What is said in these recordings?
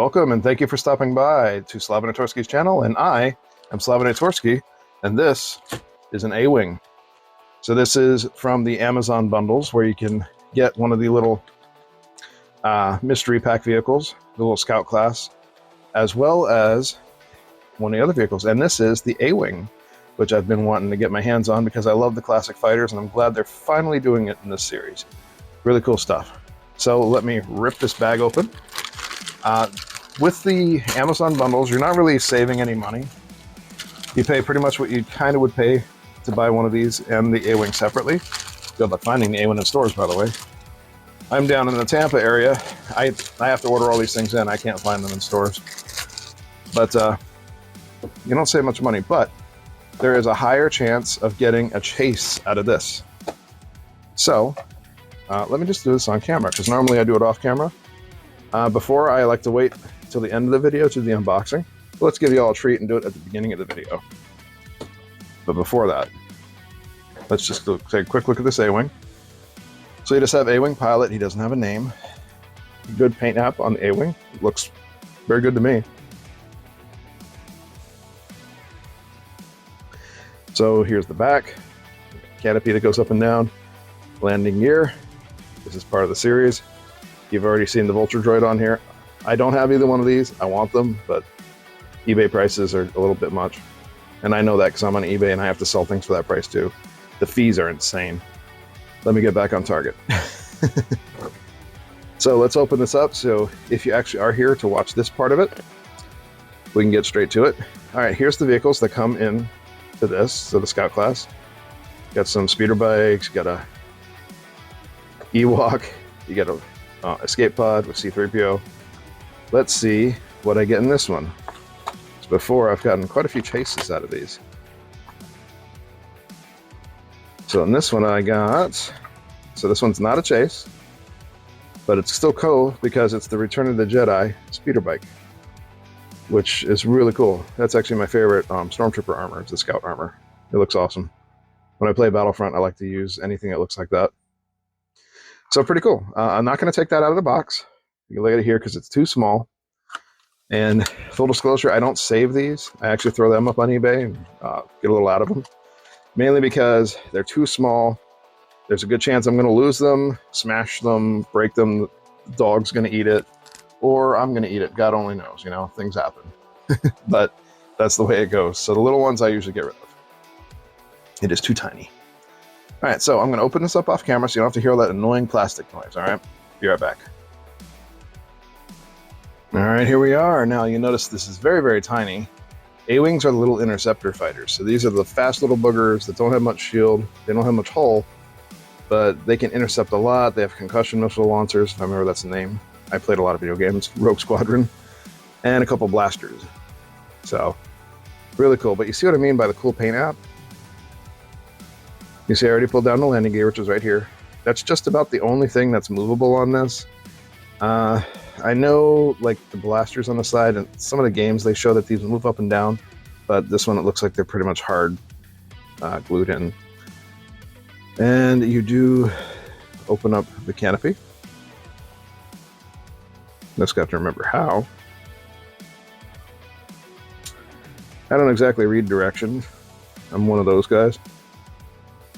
Welcome and thank you for stopping by to Slav-in-a-tor-ski's channel, and I am Slav-in-a-tor-ski, and this is an A-Wing. So this is from the Amazon bundles, where you can get one of the little mystery pack vehicles, the little scout class, as well as one of the other vehicles. And this is the A-Wing, which I've been wanting to get my hands on because I love the classic fighters, and I'm glad they're finally doing it in this series. Really cool stuff. So let me rip this bag open. With the Amazon bundles, you're not really saving any money. You pay pretty much what you kind of would pay to buy one of these and the A-Wing separately. Good luck finding the A-Wing in stores, by the way. I'm down in the Tampa area. I have to order all these things in. I can't find them in stores. But you don't save much money, but there is a higher chance of getting a chase out of this. So let me just do this on camera, because normally I do it off camera. Before, I like to wait till the end of the video to do the unboxing. But let's give you all a treat and do it at the beginning of the video. But before that, let's just take a quick look at this A-Wing. So you just have A-Wing pilot. He doesn't have a name. Good paint app on the A-Wing. Looks very good to me. So here's the back. Canopy that goes up and down. Landing gear. This is part of the series. You've already seen the Vulture droid on here. I don't have either one of these. I want them, but eBay prices are a little bit much. And I know that because I'm on eBay and I have to sell things for that price too. The fees are insane. Let me get back on target. So let's open this up. So if you actually are here to watch this part of it, we can get straight to it. All right, here's the vehicles that come in to this. So the Scout class. Got some speeder bikes, got a Ewok, you got a escape pod with C-3PO. Let's see what I get in this one. So before, I've gotten quite a few chases out of these. So in this one I got, so this one's not a chase, but it's still cool because it's the Return of the Jedi speeder bike, which is really cool. That's actually my favorite Stormtrooper armor, it's the Scout armor. It looks awesome. When I play Battlefront, I like to use anything that looks like that. So pretty cool. I'm not going to take that out of the box. You can look at it here because it's too small. And full disclosure, I don't save these. I actually throw them up on eBay and get a little out of them. Mainly because they're too small. There's a good chance I'm going to lose them, smash them, break them. The dog's going to eat it. Or I'm going to eat it. God only knows, you know, things happen. But that's the way it goes. So the little ones I usually get rid of. It is too tiny. All right, so I'm going to open this up off camera so you don't have to hear all that annoying plastic noise, all right? Be right back. All right, here we are. Now, you notice this is very, very tiny. A-Wings are the little interceptor fighters. So these are the fast little boogers that don't have much shield. They don't have much hull, but they can intercept a lot. They have concussion missile launchers, if I remember that's the name. I played a lot of video games, Rogue Squadron, and a couple blasters. So, really cool. But you see what I mean by the cool paint app? You see I already pulled down the landing gear, which is right here. That's just about the only thing that's movable on this. I know like the blasters on the side and some of the games, they show that these move up and down, but this one it looks like they're pretty much hard glued in. And you do open up the canopy. Just got to remember how. I don't exactly read directions. I'm one of those guys.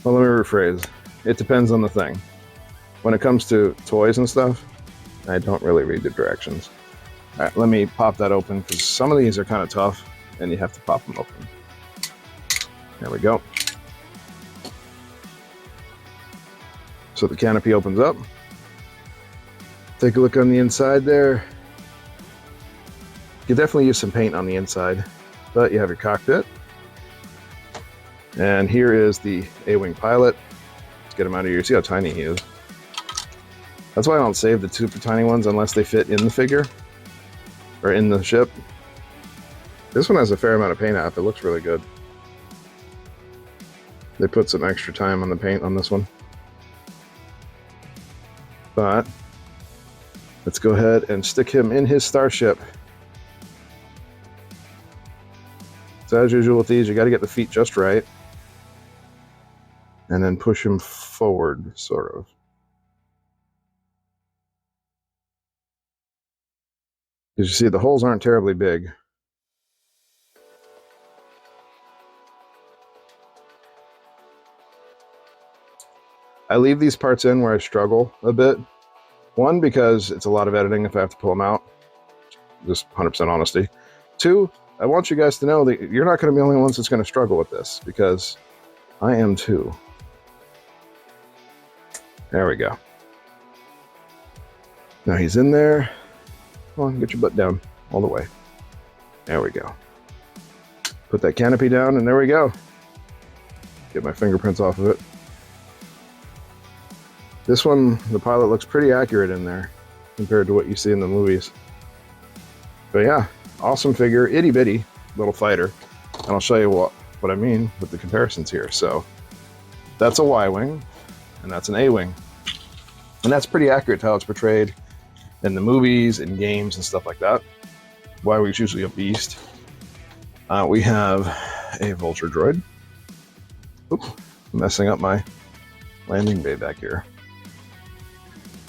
Well, let me rephrase. It depends on the thing. When it comes to toys and stuff, I don't really read the directions. All right, let me pop that open because some of these are kind of tough and you have to pop them open. There we go. So the canopy opens up. Take a look on the inside there. You can definitely use some paint on the inside, but you have your cockpit. And here is the A-Wing pilot. Let's get him out of here. See how tiny he is. That's why I don't save the super tiny ones unless they fit in the figure or in the ship. This one has a fair amount of paint app. It looks really good. They put some extra time on the paint on this one. But let's go ahead and stick him in his starship. So as usual with these, you got to get the feet just right. And then push him forward, sort of. As you see, the holes aren't terribly big. I leave these parts in where I struggle a bit. One, because it's a lot of editing if I have to pull them out. Just 100% honesty. Two, I want you guys to know that you're not going to be the only ones that's going to struggle with this, because I am too. There we go. Now he's in there. Come on, get your butt down all the way. There we go. Put that canopy down, and there we go. Get my fingerprints off of it. This one, the pilot looks pretty accurate in there compared to what you see in the movies. But yeah, awesome figure, itty bitty little fighter. And I'll show you what I mean with the comparisons here. So that's a Y-wing, and that's an A-wing. And that's pretty accurate to how it's portrayed in the movies and games and stuff like that. Y-wing's usually a beast. We have a vulture droid. Oops, messing up my landing bay back here.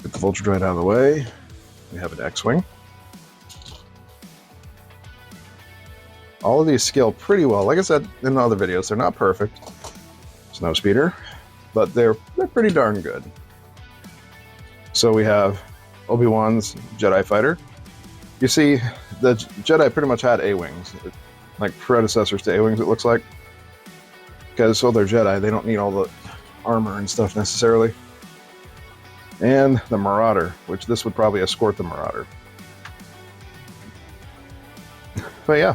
Get the vulture droid out of the way. We have an X-wing. All of these scale pretty well. Like I said in other videos, they're not perfect. Snow speeder, but they're pretty darn good. So we have Obi-Wan's Jedi fighter. You see, the Jedi pretty much had A-wings, like predecessors to A-wings, it looks like. Because, well, they're Jedi, they don't need all the armor and stuff necessarily. And the Marauder, which this would probably escort the Marauder. But yeah,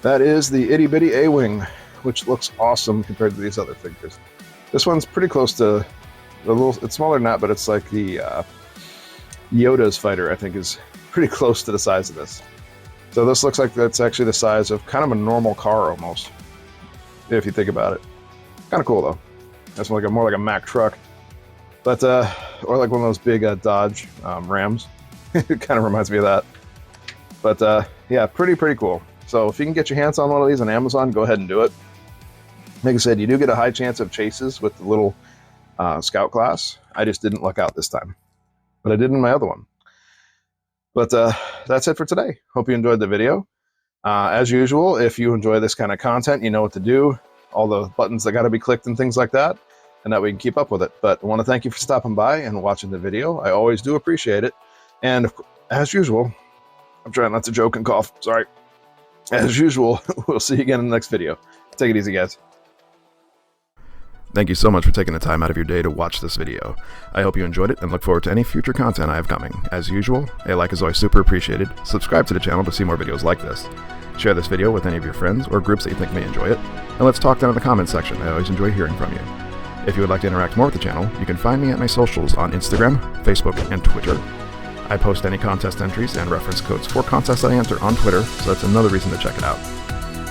that is the itty bitty A-wing, which looks awesome compared to these other figures. This one's pretty close to it's smaller than that, but it's like the Yoda's fighter, I think, is pretty close to the size of this. So this looks like that's actually the size of kind of a normal car almost, if you think about it. Kind of cool though. That's more like a Mack truck, but or like one of those big Dodge Rams. It kind of reminds me of that. But yeah, pretty cool. So if you can get your hands on one of these on Amazon, go ahead and do it. Like I said, you do get a high chance of chases with the little scout class. I just didn't luck out this time, but I did in my other one. But that's it for today. Hope you enjoyed the video. As usual, if you enjoy this kind of content, you know what to do. All the buttons that got to be clicked and things like that, and that we can keep up with it. But I want to thank you for stopping by and watching the video. I always do appreciate it. And as usual, I'm trying not to joke and cough. Sorry. As usual, we'll see you again in the next video. Take it easy, guys. Thank you so much for taking the time out of your day to watch this video. I hope you enjoyed it and look forward to any future content I have coming. As usual, a like is always super appreciated. Subscribe to the channel to see more videos like this. Share this video with any of your friends or groups that you think may enjoy it. And let's talk down in the comments section. I always enjoy hearing from you. If you would like to interact more with the channel, you can find me at my socials on Instagram, Facebook, and Twitter. I post any contest entries and reference codes for contests I enter on Twitter, so that's another reason to check it out.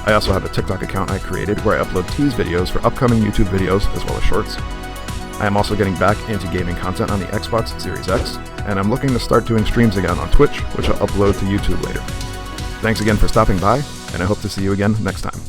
I also have a TikTok account I created where I upload tease videos for upcoming YouTube videos as well as shorts. I am also getting back into gaming content on the Xbox Series X, and I'm looking to start doing streams again on Twitch, which I'll upload to YouTube later. Thanks again for stopping by, and I hope to see you again next time.